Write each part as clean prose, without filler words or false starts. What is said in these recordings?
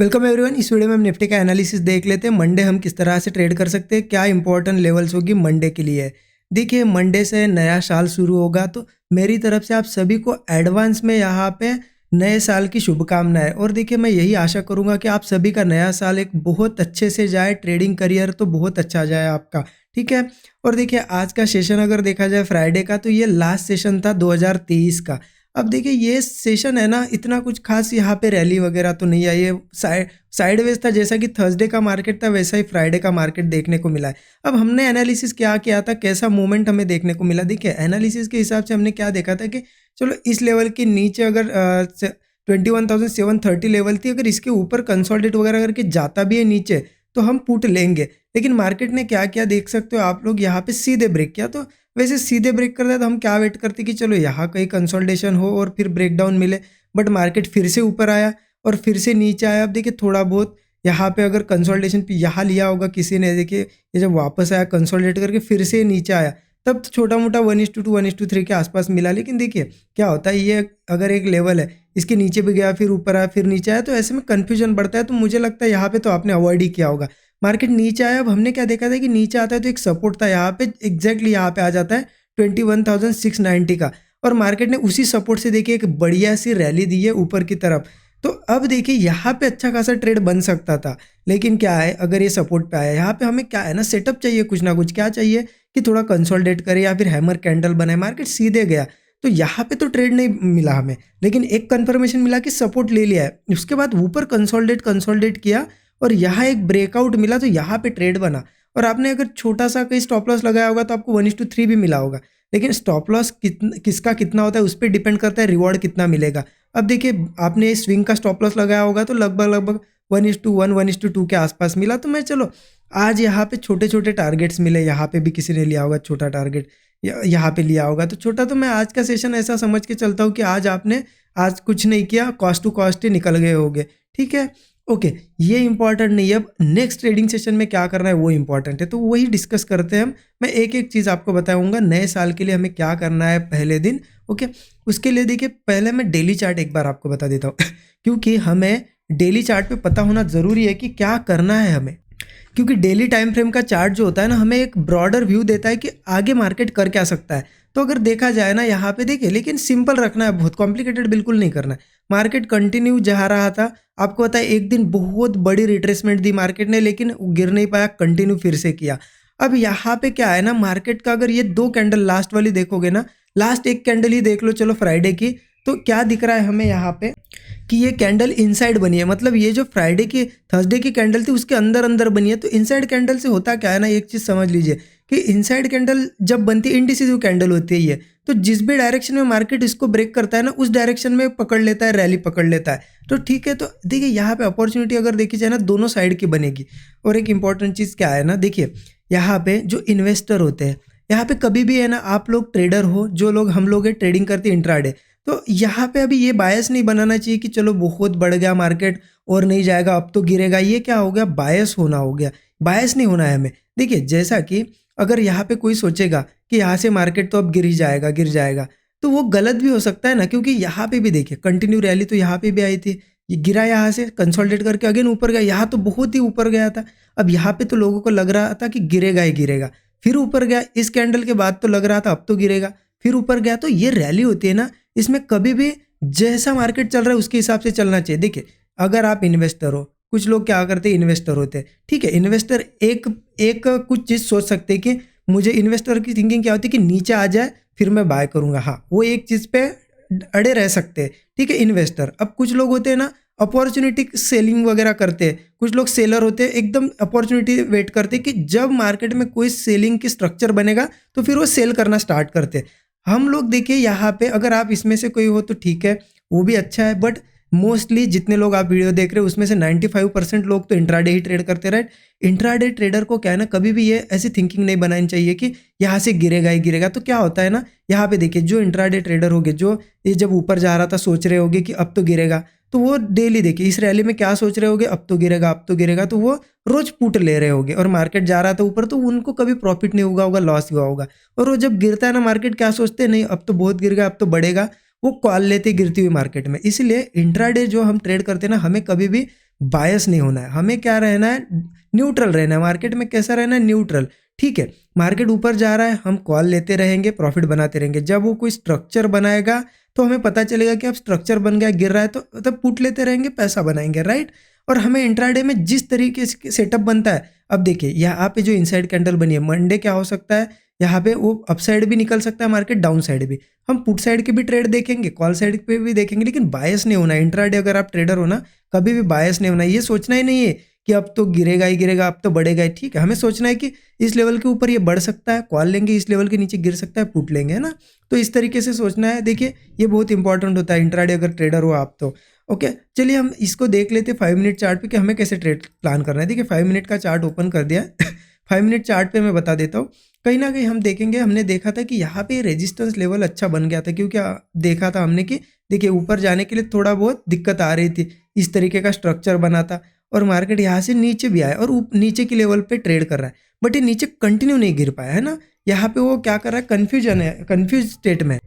Welcome everyone. इस video में हम निफ्टी का एनालिसिस देख लेते हैं। मंडे हम किस तरह से ट्रेड कर सकते हैं, क्या इंपॉर्टेंट लेवल्स होगी मंडे के लिए। देखिए, मंडे से नया साल शुरू होगा, तो मेरी तरफ से आप सभी को एडवांस में यहाँ पे नए साल की शुभकामनाएं। और देखिए, मैं यही आशा करूँगा कि आप सभी का नया साल एक बहुत अच्छे से जाए, ट्रेडिंग करियर तो बहुत अच्छा जाए आपका, ठीक है। और देखिए, आज का सेशन अगर देखा जाए फ्राइडे का, तो ये लास्ट सेशन था 2023 का। अब देखिए, ये सेशन है ना, इतना कुछ खास यहाँ पे रैली वगैरह तो नहीं आई है। साइडवेज था, जैसा कि थर्सडे का मार्केट था वैसा ही फ्राइडे का मार्केट देखने को मिला है। अब हमने एनालिसिस क्या किया था, कैसा मूवमेंट हमें देखने को मिला। देखिए, एनालिसिस के हिसाब से हमने क्या देखा था कि चलो इस लेवल के नीचे अगर 21,730 लेवल थी, अगर इसके ऊपर कंसोलिडेट वगैरह करके जाता भी है नीचे तो हम पुट लेंगे। लेकिन मार्केट ने क्या किया देख सकते हो आप लोग, यहाँ पे सीधे ब्रेक किया। तो वैसे सीधे ब्रेक करता है तो हम क्या वेट करते कि चलो यहाँ कहीं कंसोलिडेशन हो और फिर ब्रेकडाउन मिले, बट मार्केट फिर से ऊपर आया और फिर से नीचे आया। अब देखिए, थोड़ा बहुत यहाँ पे अगर कंसोलिडेशन यहाँ लिया होगा किसी ने, देखिए ये जब वापस आया कंसोलिडेट करके फिर से नीचे आया, तब तो छोटा मोटा 1:2 1:3 के आसपास मिला। लेकिन देखिए क्या होता है, ये अगर एक लेवल है, इसके नीचे भी गया, फिर ऊपर आया, फिर नीचे आया, तो ऐसे में कन्फ्यूजन बढ़ता है। तो मुझे लगता है यहाँ पे तो आपने अवॉइड ही किया होगा। मार्केट नीचे आया, अब हमने क्या देखा था कि नीचे आता है तो एक सपोर्ट था यहाँ पे, एग्जैक्टली यहाँ पे आ जाता है 21,690 का, और मार्केट ने उसी सपोर्ट से देखिए एक बढ़िया सी रैली दी है ऊपर की तरफ। तो अब देखिए, यहाँ पे अच्छा खासा ट्रेड बन सकता था। लेकिन क्या है, अगर ये सपोर्ट पे आया, यहाँ पे हमें क्या है ना, सेटअप चाहिए कुछ ना कुछ। क्या चाहिए कि थोड़ा कंसोलिडेट करे या फिर हैमर कैंडल बनाए। मार्केट सीधे गया तो यहाँ पे तो ट्रेड नहीं मिला हमें, लेकिन एक कंफर्मेशन मिला कि सपोर्ट ले लिया है। उसके बाद ऊपर कंसोलिडेट किया और यहाँ एक ब्रेकआउट मिला, तो यहाँ पे ट्रेड बना। और आपने अगर छोटा सा कहीं स्टॉप लॉस लगाया होगा तो आपको 1:3 भी मिला होगा। लेकिन स्टॉप लॉस किसका कितना होता है उस पर डिपेंड करता है रिवॉर्ड कितना मिलेगा। अब देखिए, आपने स्विंग का स्टॉप लॉस लगाया होगा तो लगभग 1:1 1:2 के आसपास मिला। तो मैं चलो आज यहाँ पे छोटे छोटे टारगेट्स मिले, यहाँ पे भी किसी ने लिया होगा छोटा टारगेट, यहाँ पे लिया होगा तो छोटा। तो मैं आज का सेशन ऐसा समझ के चलता हूँ कि आज कुछ नहीं किया, कॉस्ट टू कॉस्ट ही निकल गए होगे, ठीक है। ओके, ये इंपॉर्टेंट नहीं है। अब नेक्स्ट ट्रेडिंग सेशन में क्या करना है वो इंपॉर्टेंट है, तो वही डिस्कस करते हैं हम। मैं एक एक चीज़ आपको बताऊंगा नए साल के लिए हमें क्या करना है पहले दिन। ओके, उसके लिए देखिए, पहले मैं डेली चार्ट एक बार आपको बता देता हूँ क्योंकि हमें डेली चार्ट पे पता होना ज़रूरी है कि क्या करना है हमें। क्योंकि डेली टाइम फ्रेम का चार्ट जो होता है ना, हमें एक ब्रॉडर व्यू देता है कि आगे मार्केट कर क्या सकता है। तो अगर देखा जाए ना यहाँ पे, देखिए, लेकिन सिंपल रखना है, बहुत कॉम्प्लिकेटेड बिल्कुल नहीं करना है। मार्केट कंटिन्यू जा रहा था, आपको पता है एक दिन बहुत बड़ी रिट्रेसमेंट दी मार्केट ने, लेकिन गिर नहीं पाया, कंटिन्यू फिर से किया। अब यहाँ पे क्या है ना, मार्केट का अगर ये 2 कैंडल लास्ट वाली देखोगे ना, लास्ट एक कैंडल ही देख लो चलो फ्राइडे की, तो क्या दिख रहा है हमें यहाँ पे कि ये कैंडल इनसाइड बनी है। मतलब ये जो फ्राइडे की थर्सडे की कैंडल थी उसके अंदर अंदर बनी है। तो इनसाइड कैंडल से होता क्या है ना, एक चीज़ समझ लीजिए कि इनसाइड कैंडल जब बनती है, इंडिसिसिव कैंडल होती है ये, तो जिस भी डायरेक्शन में मार्केट इसको ब्रेक करता है ना, उस डायरेक्शन में पकड़ लेता है, रैली पकड़ लेता है। तो ठीक है, तो देखिए यहाँ पे अपॉर्चुनिटी अगर देखी जाए ना, दोनों साइड की बनेगी। और एक इंपॉर्टेंट चीज़ क्या है ना, देखिए यहाँ पे जो इन्वेस्टर होते हैं, यहाँ पे कभी भी है ना, आप लोग ट्रेडर हो, जो लोग हम लोग ट्रेडिंग करते हैं इंट्राडे, तो यहाँ पे अभी ये बायस नहीं बनाना चाहिए कि चलो बहुत बढ़ गया मार्केट और नहीं जाएगा, अब तो गिरेगा। ये क्या हो गया, बायस होना हो गया। बायस नहीं होना है हमें। देखिए, जैसा कि अगर यहाँ पे कोई सोचेगा कि यहाँ से मार्केट तो अब गिर जाएगा, तो वो गलत भी हो सकता है ना। क्योंकि यहाँ पे भी देखिए कंटिन्यू रैली तो यहाँ पे भी आई थी, ये गिरा यहाँ से कंसोलिडेट करके अगेन ऊपर गया, यहाँ तो बहुत ही ऊपर गया था। अब यहाँ पे तो लोगों को लग रहा था कि गिरेगा ही गिरेगा, फिर ऊपर गया। इस कैंडल के बाद तो लग रहा था अब तो गिरेगा, फिर ऊपर गया। तो ये रैली होती है ना, इसमें कभी भी जैसा मार्केट चल रहा है उसके हिसाब से चलना चाहिए। देखिए, अगर आप इन्वेस्टर हो, कुछ लोग क्या करते हैं, इन्वेस्टर होते हैं, ठीक है। इन्वेस्टर एक एक कुछ चीज़ सोच सकते हैं कि मुझे, इन्वेस्टर की थिंकिंग क्या होती है कि नीचे आ जाए फिर मैं बाय करूंगा। हाँ, वो एक चीज़ पे अड़े रह सकते हैं, ठीक है, इन्वेस्टर। अब कुछ लोग होते हैं ना, अपॉर्चुनिटी सेलिंग वगैरह करते हैं। कुछ लोग सेलर होते हैं, एकदम अपॉर्चुनिटी वेट करते हैं कि जब मार्केट में कोई सेलिंग की स्ट्रक्चर बनेगा तो फिर वो सेल करना स्टार्ट करते हैं। हम लोग देखिए यहाँ पे, अगर आप इसमें से कोई हो तो ठीक है, वो भी अच्छा है। बट मोस्टली जितने लोग आप वीडियो देख रहे हो उसमें से 95% लोग तो इंट्राडे ही ट्रेड करते रहे। इंट्राडे ट्रेडर को क्या है ना, कभी भी ये ऐसी थिंकिंग नहीं बनानी चाहिए कि यहाँ से गिरेगा ही गिरेगा। तो क्या होता है ना, यहाँ पे देखिए, जो इंट्राडे ट्रेडर होगे, जो ये जब ऊपर जा रहा था सोच रहे होगे कि अब तो गिरेगा, तो वो डेली देखिए इस रैली में क्या सोच रहे होगे, अब तो गिरेगा अब तो गिरेगा। तो वो रोज पुट ले रहे होगे, और मार्केट जा रहा था ऊपर तो उनको कभी प्रॉफिट नहीं हुआ होगा, लॉस हुआ होगा। और वो जब गिरता है ना मार्केट, क्या सोचते हैं, नहीं अब तो बहुत गिर गया, अब तो बढ़ेगा, वो कॉल लेते गिरती हुई मार्केट में। इसलिए इंट्राडे जो हम ट्रेड करते हैं ना, हमें कभी भी बायस नहीं होना है, हमें क्या रहना है, न्यूट्रल रहना है। मार्केट में कैसा रहना है, न्यूट्रल। ठीक है, मार्केट ऊपर जा रहा है, हम कॉल लेते रहेंगे, प्रॉफिट बनाते रहेंगे। जब वो कोई स्ट्रक्चर बनाएगा तो हमें पता चलेगा कि अब स्ट्रक्चर बन गया, गिर रहा है, तो तब पुट लेते रहेंगे, पैसा बनाएंगे, राइट। और हमें इंट्राडे में जिस तरीके से सेटअप बनता है, अब देखिए यहाँ पे जो इनसाइड कैंडल बनी है, मंडे क्या हो सकता है, यहाँ पे वो अपसाइड भी निकल सकता है मार्केट, डाउन साइड भी। हम पुट साइड के भी ट्रेड देखेंगे, कॉल साइड पे भी देखेंगे, लेकिन बायस नहीं होना है। इंट्राडे अगर आप ट्रेडर हो ना, कभी भी बायस नहीं होना है। ये सोचना ही नहीं है कि अब तो गिरेगा ही गिरेगा, अब तो बढ़ेगा ही। ठीक है, हमें सोचना है कि इस लेवल के ऊपर ये बढ़ सकता है, कॉल लेंगे, इस लेवल के नीचे गिर सकता है, पुट लेंगे, है ना। तो इस तरीके से सोचना है। देखिए ये बहुत इंपॉर्टेंट होता है इंट्राडे अगर ट्रेडर हो आप तो। ओके, चलिए हम इसको देख लेते हैं 5 मिनट चार्ट पे कि हमें कैसे ट्रेड प्लान करना है। देखिए 5 मिनट का चार्ट ओपन कर दिया है 5 मिनट चार्ट पे मैं बता देता हूँ। कहीं ना कहीं हम देखेंगे, हमने देखा था कि यहाँ पे रेजिस्टेंस लेवल अच्छा बन गया था, क्योंकि देखा था हमने कि देखिए ऊपर जाने के लिए थोड़ा बहुत दिक्कत आ रही थी, इस तरीके का स्ट्रक्चर बना था, और मार्केट यहाँ से नीचे भी आया और नीचे की लेवल पे ट्रेड कर रहा है, बट ये नीचे कंटिन्यू नहीं गिर पाया, है ना। यहाँ पे वो क्या कर रहा है, कन्फ्यूजन है, कन्फ्यूज स्टेट में।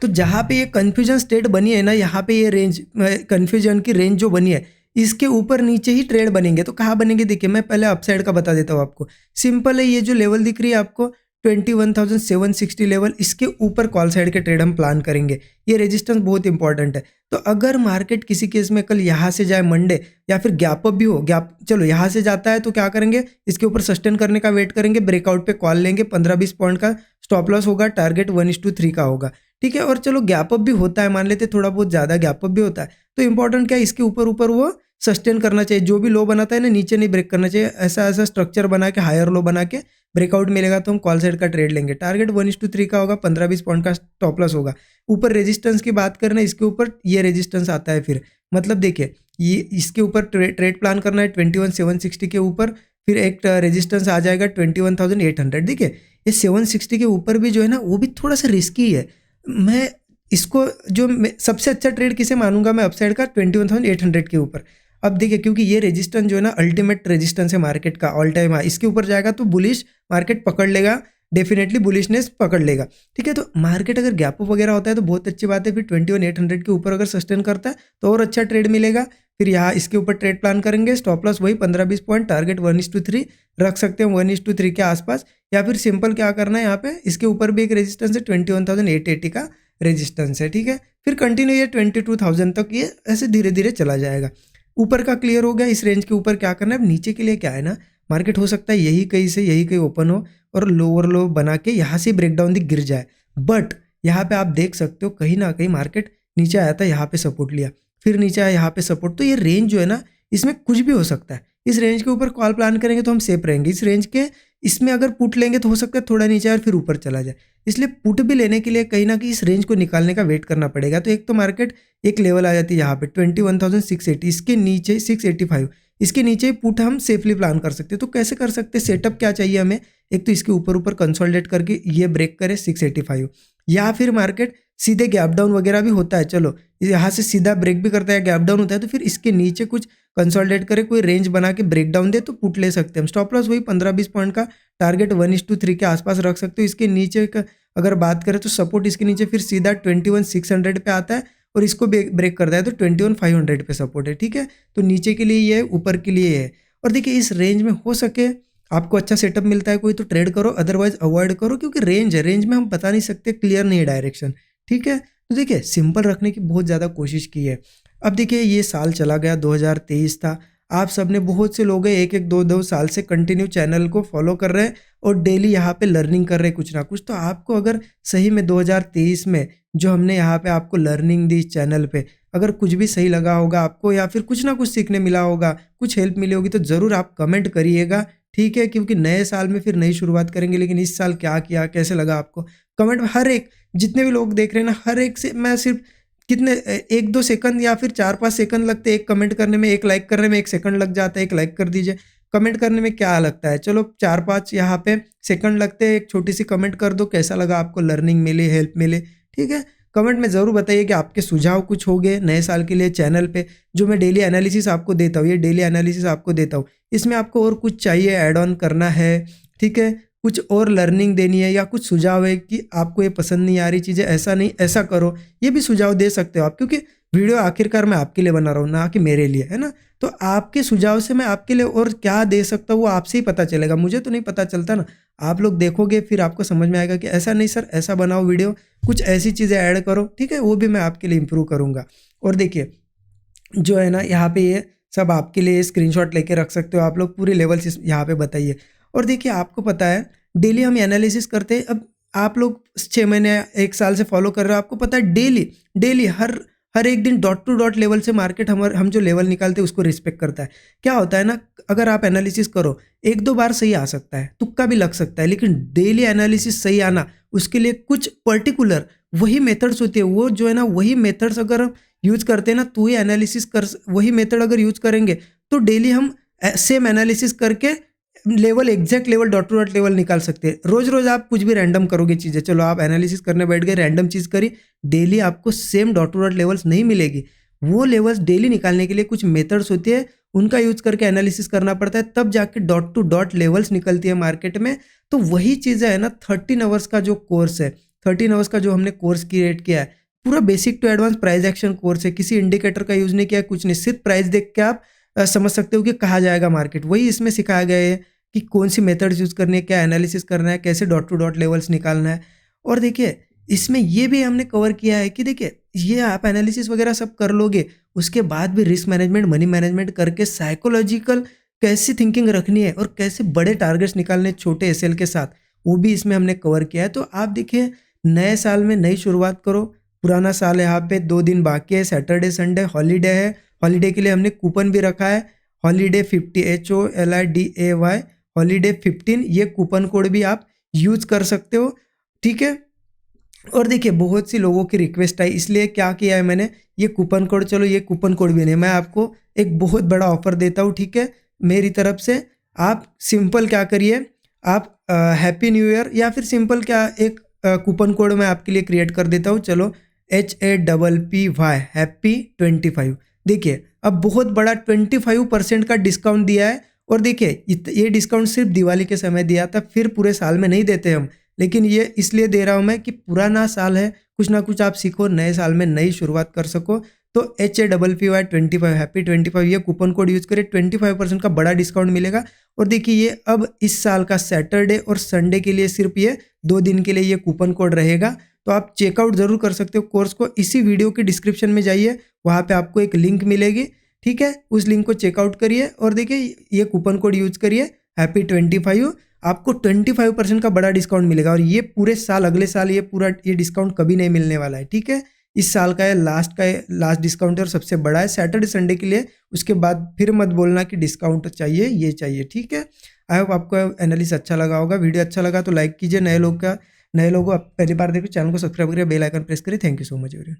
तो जहाँ पे ये कन्फ्यूजन स्टेट बनी है ना, यहाँ पे ये रेंज, कन्फ्यूजन की रेंज जो बनी है, इसके ऊपर नीचे ही ट्रेड बनेंगे। तो कहाँ बनेंगे, देखिए मैं पहले अपसाइड का बता देता हूँ आपको। सिंपल है, ये जो लेवल दिख रही है आपको 21,760 लेवल, इसके ऊपर कॉल साइड के ट्रेड हम प्लान करेंगे। ये रेजिस्टेंस बहुत इंपॉर्टेंट है। तो अगर मार्केट किसी केस में कल यहाँ से जाए मंडे, या फिर गैप अप भी हो, गैप चलो यहाँ से जाता है तो क्या करेंगे, इसके ऊपर सस्टेन करने का वेट करेंगे, ब्रेकआउट पे कॉल लेंगे, 15-20 पॉइंट का स्टॉप लॉस होगा, टारगेट 1:3 का होगा। ठीक है, और चलो गैप अप भी होता है, मान लेते थोड़ा बहुत ज़्यादा गैप अप भी होता है, तो इंपॉर्टेंट क्या है, इसके ऊपर ऊपर वो सस्टेन करना चाहिए। जो भी लो बनाता है ना, नीचे नहीं ब्रेक करना चाहिए। ऐसा ऐसा स्ट्रक्चर बना के, हायर लो बना के ब्रेकआउट मिलेगा तो हम कॉल साइड का ट्रेड लेंगे। टारगेट 1:3 का होगा, 15-20 पॉइंट का स्टॉप लॉस होगा। ऊपर रेजिस्टेंस की बात करना, इसके ऊपर ये रेजिस्टेंस आता है, फिर मतलब देखिए ये इसके ऊपर ट्रेड प्लान करना है 21,760 के ऊपर, फिर एक रेजिस्टेंस आ जाएगा 21,800। देखिए ये 760 के ऊपर भी जो है ना, वो भी थोड़ा सा रिस्की है। मैं इसको जो सबसे अच्छा ट्रेड किसे मानूंगा मैं, अपसाइड का 21,800 के ऊपर। अब देखिए क्योंकि ये रेजिस्टेंस जो है ना, अल्टीमेट रेजिस्टेंस है मार्केट का, ऑल टाइम हाई। इसके ऊपर जाएगा तो बुलिश मार्केट पकड़ लेगा, डेफिनेटली बुलिशनेस पकड़ लेगा। ठीक है, तो मार्केट अगर गैप अप वगैरह होता है तो बहुत अच्छी बात है, फिर 21,800 के ऊपर अगर सस्टेन करता है तो और अच्छा ट्रेड मिलेगा। फिर यहाँ इसके ऊपर ट्रेड प्लान करेंगे, स्टॉप लॉस वही 15-20 पॉइंट, टारगेट 1:3 रख सकते हैं, 1:3 के आसपास। या फिर सिंपल क्या करना है, यहाँ पे इसके ऊपर भी एक रेजिस्टेंस है 21,880 का रेजिस्टेंस है। ठीक है, फिर कंटिन्यू ये 22,000 तक ये ऐसे धीरे धीरे चला जाएगा। ऊपर का क्लियर हो गया, इस रेंज के ऊपर क्या करना है। अब नीचे के लिए क्या है ना, मार्केट हो सकता है यही कहीं से यही कहीं ओपन हो और लोअर लो बना के यहाँ से ब्रेकडाउन गिर जाए, बट यहाँ पे आप देख सकते हो कहीं ना कहीं मार्केट नीचे आया था, यहाँ पे सपोर्ट लिया, फिर नीचे आया, यहाँ पे सपोर्ट। तो ये रेंज जो है ना, इसमें कुछ भी हो सकता है। इस रेंज के ऊपर कॉल प्लान करेंगे तो हम सेफ रहेंगे। इस रेंज के इसमें अगर पुट लेंगे तो हो सकता है थोड़ा नीचे और फिर ऊपर चला जाए। इसलिए पुट भी लेने के लिए कहीं ना कहीं इस रेंज को निकालने का वेट करना पड़ेगा। तो एक तो मार्केट एक लेवल आ जाती है यहाँ पे 21,680, इसके नीचे 685, इसके नीचे ही पुट हम सेफली प्लान कर सकते हैं। तो कैसे कर सकते हैं, सेटअप क्या चाहिए हमें, एक तो इसके ऊपर ऊपर कंसोलिडेट करके ये ब्रेक करे 685, या फिर मार्केट सीधे गैप डाउन वगैरह भी होता है, चलो यहाँ से सीधा ब्रेक भी करता है, गैप डाउन होता है, तो फिर इसके नीचे कुछ कंसोलिडेट करे, कोई रेंज बना के ब्रेक डाउन दे तो पुट ले सकते हैं हम। स्टॉप लॉस वही 15-20 पॉइंट का, टारगेट 1:3 के आसपास रख सकते हो। इसके नीचे का अगर बात करें तो सपोर्ट इसके नीचे फिर सीधा 21,600 पे आता है और इसको ब्रेक करता है तो 21,500 पे सपोर्ट है। ठीक है, तो नीचे के लिए ये है, ऊपर के लिए है। और देखिए इस रेंज में हो सके आपको अच्छा सेटअप मिलता है कोई तो ट्रेड करो, अदरवाइज अवॉइड करो, क्योंकि रेंज है, रेंज में हम बता नहीं सकते, क्लियर नहीं है डायरेक्शन। ठीक है, तो देखिए सिंपल रखने की बहुत ज़्यादा कोशिश की है। अब देखिए ये साल चला गया, 2023 था, आप सबने बहुत से लोग हैं 1-1, 2-2 साल से कंटिन्यू चैनल को फॉलो कर रहे हैं और डेली यहाँ पे लर्निंग कर रहे हैं कुछ ना कुछ। तो आपको अगर सही में 2023 में जो हमने यहाँ पे आपको लर्निंग दी इस चैनल पे, अगर कुछ भी सही लगा होगा आपको या फिर कुछ ना कुछ सीखने मिला होगा, कुछ हेल्प मिली होगी, तो ज़रूर आप कमेंट करिएगा। ठीक है, क्योंकि नए साल में फिर नई शुरुआत करेंगे, लेकिन इस साल क्या किया, कैसे लगा आपको, कमेंट में हर एक, जितने भी लोग देख रहे हैं ना, हर एक से मैं सिर्फ कितने 1-2 सेकंड या फिर 4-5 सेकंड लगते हैं एक कमेंट करने में, एक लाइक करने में 1 सेकंड लग जाता है, एक लाइक कर दीजिए। कमेंट करने में क्या लगता है, चलो 4-5 यहाँ पे सेकंड लगते हैं, एक छोटी सी कमेंट कर दो, कैसा लगा आपको, लर्निंग मिली, हेल्प मिले। ठीक है, कमेंट में ज़रूर बताइए कि आपके सुझाव कुछ हो गए नए साल के लिए चैनल पे। जो मैं डेली एनालिसिस आपको देता हूँ, ये डेली एनालिसिस आपको देता हूँ, इसमें आपको और कुछ चाहिए, ऐड ऑन करना है, ठीक है, कुछ और लर्निंग देनी है, या कुछ सुझाव है कि आपको ये पसंद नहीं आ रही चीज़ें, ऐसा नहीं ऐसा करो, ये भी सुझाव दे सकते हो आप, क्योंकि वीडियो आखिरकार मैं आपके लिए बना रहा हूँ, ना कि मेरे लिए, है ना। तो आपके सुझाव से मैं आपके लिए और क्या दे सकता हूँ वो आपसे ही पता चलेगा, मुझे तो नहीं पता चलता ना। आप लोग देखोगे फिर आपको समझ में आएगा कि ऐसा नहीं सर, ऐसा बनाओ वीडियो, कुछ ऐसी चीज़ें ऐड करो, ठीक है, वो भी मैं आपके लिए इम्प्रूव करूँगा। और देखिए जो है ना यहाँ पे ये सब आपके लिए स्क्रीनशॉट लेके रख सकते हो आप लोग, पूरी लेवल्स यहाँ पे बताइए। और देखिए आपको पता है डेली हम एनालिसिस करते हैं। अब आप लोग 6 महीने 1 साल से फॉलो कर रहे हो, आपको पता है डेली डेली हर हर एक दिन डॉट टू डॉट लेवल से मार्केट हम जो लेवल निकालते हैं उसको रिस्पेक्ट करता है। क्या होता है ना, अगर आप एनालिसिस करो 1-2 बार सही आ सकता है, तुक्का भी लग सकता है, लेकिन डेली एनालिसिस सही आना उसके लिए कुछ पर्टिकुलर वही मेथड्स होती है। वो जो है ना वही मेथड्स अगर यूज़ करते हैं ना तो ही एनालिसिस कर वही मेथड अगर यूज़ करेंगे तो डेली हम सेम एनालिसिस करके level exact level dot to dot level निकाल सकते हैं। रोज रोज आप कुछ भी रैंडम करोगे चीज़ें, चलो आप एनालिसिस करने बैठ गए, रैंडम चीज़ करी, डेली आपको same dot to dot levels नहीं मिलेगी। वो लेवल्स डेली निकालने के लिए कुछ मेथड्स होती है, उनका यूज़ करके एनालिसिस करना पड़ता है, तब जाके डॉट टू डॉट लेवल्स निकलती है मार्केट में। तो वही चीज़ें है ना 13 आवर्स का जो कोर्स है, 13 आवर्स का जो हमने कोर्स क्रिएट किया है, पूरा basic to advance price action course है। किसी इंडिकेटर का यूज़ नहीं किया, कुछ नहीं, सिर्फ प्राइस देख के आप समझ सकते हो कि कहाँ जाएगा मार्केट। वही इसमें सिखाया गया है कि कौन सी मेथड्स यूज़ करनी है, क्या एनालिसिस करना है, कैसे डॉट टू डॉट लेवल्स निकालना है। और देखिए इसमें ये भी हमने कवर किया है कि देखिए ये आप एनालिसिस वगैरह सब कर लोगे, उसके बाद भी रिस्क मैनेजमेंट, मनी मैनेजमेंट करके साइकोलॉजिकल कैसी थिंकिंग रखनी है और कैसे बड़े टारगेट्स निकालने छोटे एसएल के साथ, वो भी इसमें हमने कवर किया है। तो आप देखिए नए साल में नई शुरुआत करो। पुराना साल यहाँ पे 2 दिन बाकी है, सैटरडे संडे हॉलीडे है। हॉलीडे के लिए हमने कूपन भी रखा है, हॉलीडे 50 HOLIDAY हॉलीडे 15, ये कूपन कोड भी आप यूज कर सकते हो, ठीक है। और देखिए बहुत सी लोगों की रिक्वेस्ट आई, इसलिए क्या किया है मैंने, ये कूपन कोड, चलो ये कूपन कोड भी नहीं, मैं आपको एक बहुत बड़ा ऑफर देता हूँ, ठीक है, मेरी तरफ से। आप सिंपल क्या करिए, आप हैप्पी न्यू ईयर या फिर सिंपल क्या एक कूपन कोड मैं आपके लिए क्रिएट कर देता हूँ, चलो HAPPY हैप्पी 25। देखिए अब बहुत बड़ा 25% का डिस्काउंट दिया है। और देखिए ये डिस्काउंट सिर्फ दिवाली के समय दिया था, फिर पूरे साल में नहीं देते हम, लेकिन ये इसलिए दे रहा हूँ मैं कि पुराना साल है, कुछ ना कुछ आप सीखो, नए साल में नई शुरुआत कर सको। तो HAPPY 25 हैप्पी 25 ये कूपन कोड यूज़ करें, 25% का बड़ा डिस्काउंट मिलेगा। और देखिए ये अब इस साल का सैटरडे और संडे के लिए सिर्फ ये 2 दिन के लिए ये कूपन कोड रहेगा। तो आप चेकआउट ज़रूर कर सकते हो कोर्स को, इसी वीडियो के डिस्क्रिप्शन में जाइए, वहाँ पे आपको एक लिंक मिलेगी, ठीक है, उस लिंक को चेकआउट करिए और देखिए ये कूपन कोड यूज़ करिए हैप्पी 25, आपको 25% का बड़ा डिस्काउंट मिलेगा। और ये पूरे साल, अगले साल ये डिस्काउंट कभी नहीं मिलने वाला है, ठीक है। इस साल का लास्ट डिस्काउंट है और सबसे बड़ा है सैटरडे संडे के लिए। उसके बाद फिर मत बोलना कि डिस्काउंट चाहिए, ये चाहिए, ठीक है। आई होप आपको एनालिसिस अच्छा लगा होगा। वीडियो अच्छा लगा तो लाइक कीजिए, नए लोगों पहली बार देखो चैनल को सब्सक्राइब करिए, बेल आइकन प्रेस करिए। Thank you so much everyone.